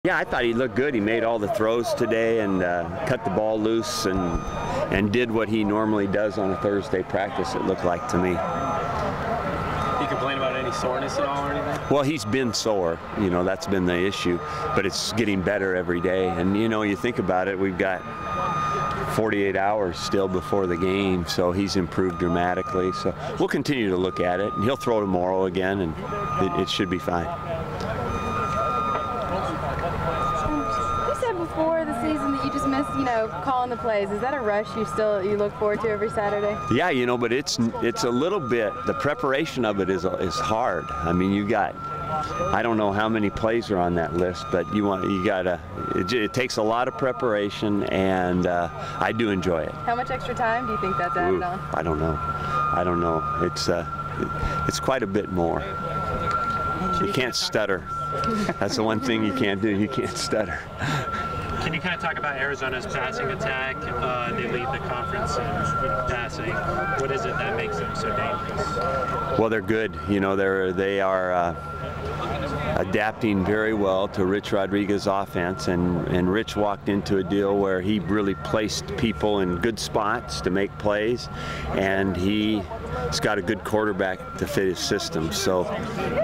Yeah, I thought he looked good. He made all the throws today and cut the ball loose and did what he normally does on a Thursday practice, it looked like to me. He complain about any soreness at all or anything? Well, he's been sore. You know, that's been the issue. But it's getting better every day. And, you know, you think about it, we've got 48 hours still before the game, so he's improved dramatically. So we'll continue to look at it. And he'll throw tomorrow again, and it should be fine. You said before the season that you just missed, you know, calling the plays. Is that a rush you look forward to every Saturday? Yeah, you know, but it's a little bit, the preparation of it is hard. I mean, you got, I don't know how many plays are on that list, but it takes a lot of preparation, and I do enjoy it. How much extra time do you think that's added on? I don't know. It's quite a bit more. You can't stutter. That's the one thing you can't do. You can't stutter. Can you kind of talk about Arizona's passing attack? They lead the conference in passing. What is it that makes them so dangerous? Well, they're good. You know, they are adapting very well to Rich Rodriguez's offense, and Rich walked into a deal where he really placed people in good spots to make plays, and he's got a good quarterback to fit his system. So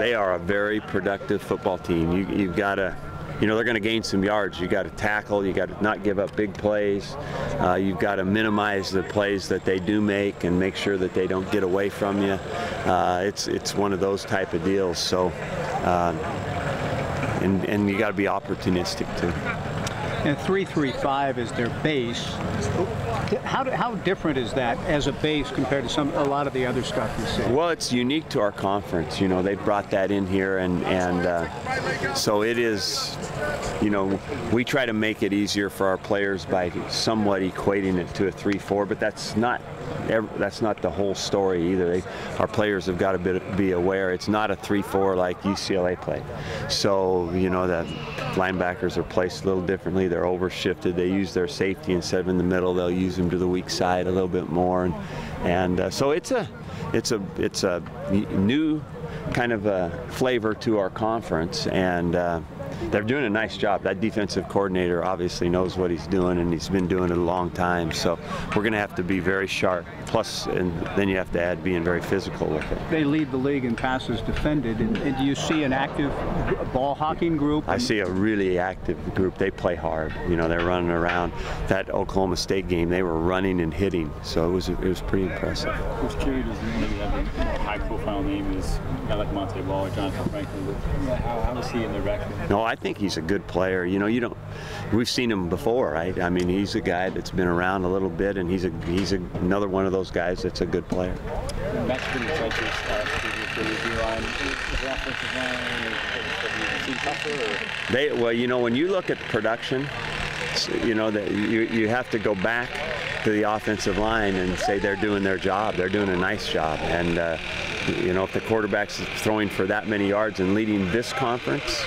they are a very productive football team. You've got to, you know, they're going to gain some yards. You've got to tackle. You've got to not give up big plays. You've got to minimize the plays that they do make and make sure that they don't get away from you. It's one of those type of deals. So, and you got to be opportunistic too. And 3-3-5 is their base. How different is that as a base compared to a lot of the other stuff you see? Well, it's unique to our conference. You know, they brought that in here, and so it is. You know, we try to make it easier for our players by somewhat equating it to a 3-4, but that's not the whole story either. Our players have got to be aware it's not a 3-4 like UCLA played. So, you know, the linebackers are placed a little differently. They're overshifted. They use their safety instead of in the middle. They'll use them to the weak side a little bit more, and so it's a new kind of a flavor to our conference, and they're doing a nice job. That defensive coordinator obviously knows what he's doing, and he's been doing it a long time. So we're going to have to be very sharp. Plus, and then you have to add being very physical with it. They lead the league in passes defended. And do you see an active ball hawking group? I see a really active group. They play hard. You know, they're running around. That Oklahoma State game, they were running and hitting. So it was pretty impressive. Coach Cherry doesn't really have a high-profile name as a guy like Monte Ball or Jonathan Franklin. How is he in the record? No, I think he's a good player. You know, we've seen him before, right? I mean, he's a guy that's been around a little bit, and he's another one of those guys that's a good player. That's pretty treacherous for the D-line. Is the offensive line seem tougher? Well, you know, when you look at production, you know that you have to go back to the offensive line and say they're doing their job. They're doing a nice job, and you know, if the quarterback's throwing for that many yards and leading this conference,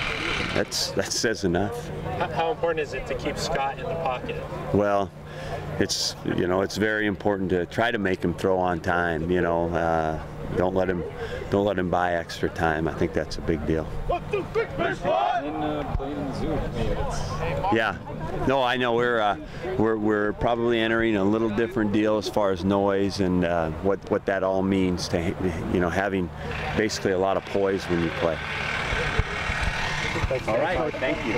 that says enough. How important is it to keep Scott in the pocket? Well, it's very important to try to make him throw on time. You know, don't let him buy extra time. I think that's a big deal. Yeah, no, I know we're probably entering a little different deal as far as noise and what that all means to, you know, having basically a lot of poise when you play. All right, thank you.